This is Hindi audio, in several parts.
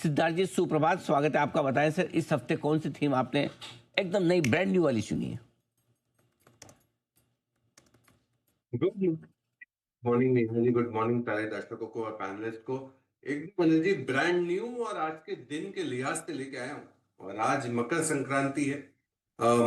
सिद्धार्थ जी, सुप्रभात, स्वागत है आपका। बताएं सर, इस हफ्ते कौन सी थीम आपने एकदम नई ब्रांड न्यू वाली सुनी है? Good morning Neha ji, good morning सारे दर्शकों को और पैनलिस्ट को। एकदम अनिल जी, ब्रांड न्यू और आज के दिन के लिहाज से लेके आया हूँ। और आज मकर संक्रांति है।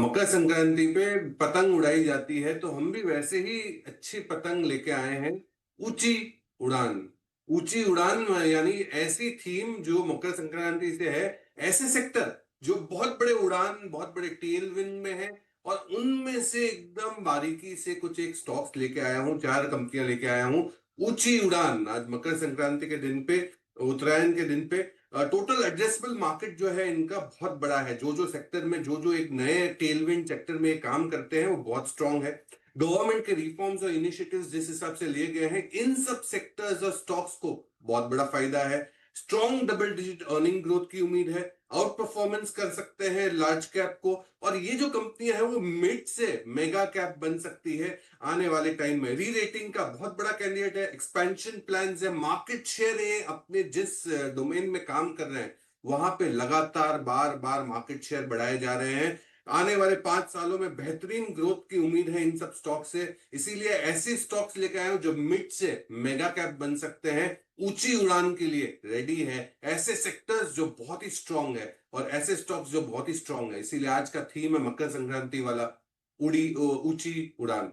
मकर संक्रांति पे पतंग उड़ाई जाती है, तो हम भी वैसे ही अच्छी पतंग लेके आए हैं। ऊंची उड़ान। ऊंची उड़ान यानी ऐसी थीम जो मकर संक्रांति से है। ऐसे सेक्टर जो बहुत बड़े उड़ान, बहुत बड़े टेल विंड में है, और उनमें से एकदम बारीकी से कुछ एक स्टॉक्स लेके आया हूं, 4 कंपनियां लेके आया हूं। ऊंची उड़ान आज मकर संक्रांति के दिन पे, उत्तरायण के दिन पे। टोटल एड्रेसेबल मार्केट जो है इनका बहुत बड़ा है। जो जो सेक्टर में, जो जो एक नए टेलविंड सेक्टर में काम करते हैं, वो बहुत स्ट्रांग है। गवर्नमेंट के रिफॉर्म्स और इनिशिएटिव्स जिस हिसाब से लिए गए हैं, इन सब सेक्टर्स और स्टॉक्स को बहुत बड़ा फायदा है। Strong double digit earning growth की उम्मीद है। आउट परफॉर्मेंस कर सकते हैं लार्ज कैप को, और ये जो कंपनियां हैं वो मिड से मेगा कैप बन सकती है आने वाले टाइम में। री रेटिंग का बहुत बड़ा कैंडिडेट है। एक्सपेंशन प्लान्स है, मार्केट शेयर है, अपने जिस डोमेन में काम कर रहे हैं वहां पे लगातार बार बार मार्केट शेयर बढ़ाए जा रहे हैं। आने वाले 5 सालों में बेहतरीन ग्रोथ की उम्मीद है इन सब स्टॉक से। इसीलिए ऐसे स्टॉक्स लेकर आए हो जो मिड से मेगा कैप बन सकते हैं, ऊंची उड़ान के लिए रेडी है। ऐसे सेक्टर्स जो बहुत ही स्ट्रांग है और ऐसे स्टॉक्स जो बहुत ही स्ट्रांग है। इसीलिए आज का थीम है मकर संक्रांति वाला, ऊंची उड़ान।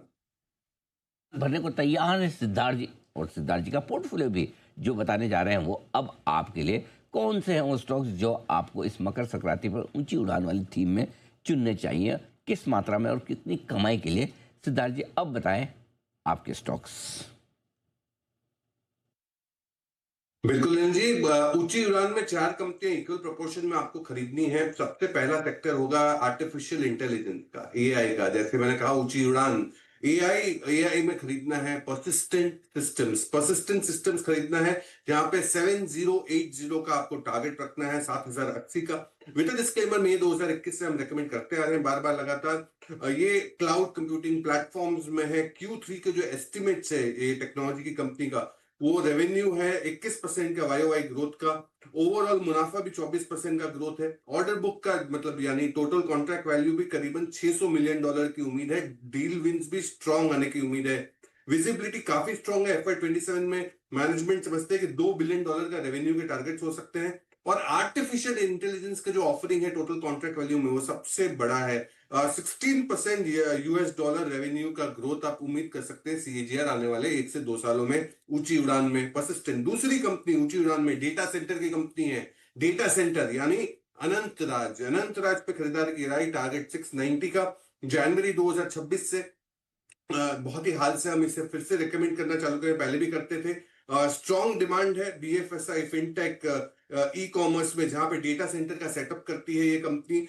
भरने को तैयार है सिद्धार्थ जी, और सिद्धार्थ जी का पोर्टफोलियो भी जो बताने जा रहे हैं वो अब आपके लिए। कौन से हैं वो स्टॉक्स जो आपको इस मकर संक्रांति पर ऊंची उड़ान वाली थीम में चुनने चाहिए, किस मात्रा में और कितनी कमाई के लिए? सिद्धार्थ जी, अब बताएं आपके स्टॉक्स। बिल्कुल नितिन जी, ऊंची उड़ान में 4 कंपनियां इक्वल प्रोपोर्शन में आपको खरीदनी है। सबसे पहला सेक्टर होगा आर्टिफिशियल इंटेलिजेंस का, एआई का। जैसे मैंने कहा, ऊंची उड़ान एआई। एआई में खरीदना है परसिस्टेंट सिस्टम्स खरीदना है, जहां पे 7080 का आपको टारगेट रखना है, 7080 का। विद डिस्क्लेमर, मई 2021 से हम रेकमेंड करते आ रहे हैं बार बार लगातार। ये क्लाउड कंप्यूटिंग प्लेटफॉर्म्स में है। Q3 के जो एस्टिमेट्स है ये टेक्नोलॉजी की कंपनी का, वो रेवेन्यू है 21% का वाईओवाई ग्रोथ का। ओवरऑल मुनाफा भी 24% का ग्रोथ है। ऑर्डर बुक का मतलब यानी टोटल कॉन्ट्रैक्ट वैल्यू भी करीबन $600 मिलियन की उम्मीद है। डील विंस भी स्ट्रांग आने की उम्मीद है। विजिबिलिटी काफी स्ट्रांग है। FY27 में मैनेजमेंट समझते हैं कि $2 बिलियन का रेवेन्यू के टारगेट्स हो सकते हैं। और आर्टिफिशियल इंटेलिजेंस का जो ऑफरिंग है टोटल कॉन्ट्रैक्ट वैल्यू में, वो सबसे बड़ा है। 16% यूएस डॉलर रेवेन्यू का ग्रोथ आप उम्मीद कर सकते हैं सीएजीआर आने वाले 1 से 2 सालों में ऊंची उड़ान में। परसिस्टेंट दूसरी कंपनी ऊंची उड़ान में डेटा सेंटर की कंपनी है। डेटा सेंटर यानी अनंतराज पे खरीदारी की राय, टारगेट 690 का। जनवरी 2026 से बहुत ही हाल से हम इसे फिर से रिकमेंड करना चालू करें, पहले भी करते थे। स्ट्रॉन्ग डिमांड है बीएफएसआई, फिनटेक, ई कॉमर्स में, जहां पे डेटा सेंटर का सेटअप करती है ये कंपनी।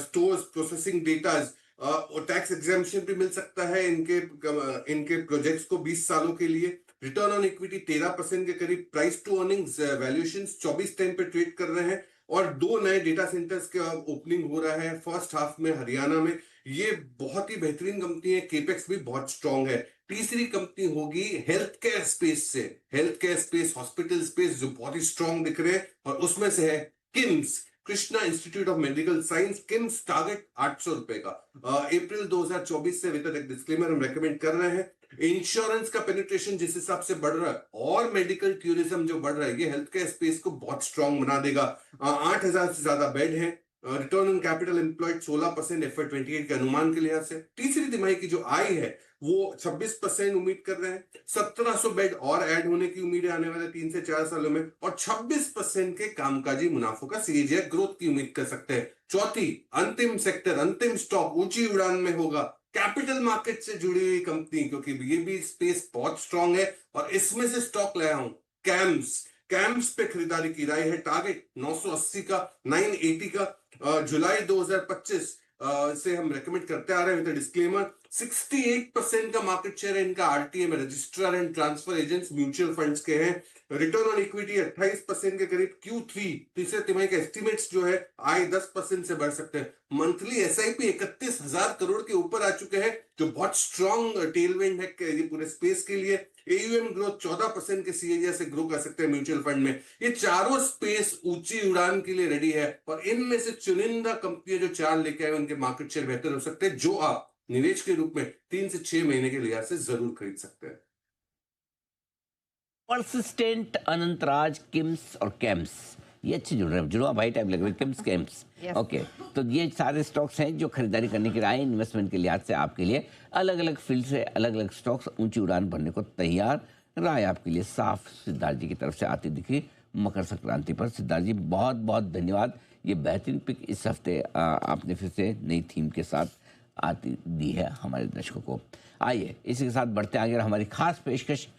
स्टोर्स, प्रोसेसिंग डेटा और टैक्स एग्जाम्पशन भी मिल सकता है इनके प्रोजेक्ट्स को 20 सालों के लिए। रिटर्न ऑन इक्विटी 13% के करीब। प्राइस टू अर्निंग्स वैल्यूएशन 24:10 पे ट्रेड कर रहे हैं। और 2 नए डेटा सेंटर्स का ओपनिंग हो रहा है फर्स्ट हाफ में हरियाणा में। ये बहुत ही बेहतरीन कंपनी है। केपेक्स भी बहुत स्ट्रांग है। तीसरी कंपनी होगी हेल्थ केयर स्पेस से, health care space, hospital space, जो बहुत ही स्ट्रांग दिख रहे हैं, और उसमें से है KIMS, Krishna institute of medical science. KIMS target ₹800 का। अप्रैल 2024 से, विद एक डिस्क्लेमर, हम रेकमेंड कर रहे हैं। इंश्योरेंस का पेनिट्रेशन जिस हिसाब से बढ़ रहा है और मेडिकल टूरिज्म जो बढ़ रहा है, ये हेल्थ केयर स्पेस को बहुत स्ट्रांग बना देगा। 8,000 से ज्यादा बेड है। Return on capital employed 16% FY28 के अनुमान के लिहाज से। तीसरी तिमाही की जो आय है वो 26% उम्मीद कर रहे हैं। 1700 बेड और ऐड होने की उम्मीद है आने वाले 3 से 4 सालों में, और 26% के कामकाजी मुनाफों का सीएजीआर ग्रोथ की उम्मीद कर सकते हैं। चौथी, अंतिम सेक्टर, अंतिम स्टॉक ऊंची उड़ान में होगा कैपिटल मार्केट से जुड़ी हुई कंपनी, क्योंकि ये भी स्पेस बहुत स्ट्रांग है, और इसमें से स्टॉक लाया हूं कैम्स। कैम्स पे खरीदारी की राय है, टारगेट 980 का, 980 का। जुलाई 2025 से हम रेकमेंड करते आ रहे हैं विद डिस्क्लेमर। 68% का मार्केट शेयर है इनका आरटीए में, registrar and transfer agents mutual funds के हैं। रिटर्न ऑन इक्विटी 28% के करीब। Q3 तीसरे तिमाही के एस्टिमेट्स जो है आए 10% से बढ़ सकते हैं। मंथली एसआईपी 31,000 करोड़ के ऊपर आ चुके हैं, जो बहुत स्ट्रॉन्ग टेलविंड है ये पूरे स्पेस के लिए। एयूएम ग्रोथ 14% के सीएजीआर से ग्रो कर सकते हैं म्यूचुअल फंड में। ये चारों स्पेस ऊंची उड़ान के लिए रेडी है, और इनमें से चुनिंदा कंपनियां जो चार लेके आए उनके मार्केट शेयर बेहतर हो सकते हैं, जो आप निवेश के रूप में 3 से 6 महीने के लिहाज से जरूर खरीद सकते हैं। परसिस्टेंट, अनंतराज, किम्स और कैम्स, ये अच्छे जुड़ रहे हैं, जुड़वा भाई टाइप लग रहे हैं, किम्स कैम्स। Yes. ओके, तो ये सारे स्टॉक्स हैं जो खरीदारी करने के लिए आए, इन्वेस्टमेंट के लिहाज से आपके लिए अलग अलग फील्ड से अलग अलग स्टॉक्स ऊंची उड़ान भरने को तैयार। राय आपके लिए साफ सिद्धार्थ जी की तरफ से आती दिखी मकर संक्रांति पर। सिद्धार्थ जी बहुत बहुत धन्यवाद, ये बेहतरीन पिक इस हफ्ते आपने फिर से नई थीम के साथ आती दी है हमारे दर्शकों को। आइए इसी के साथ बढ़ते आगे, हमारी खास पेशकश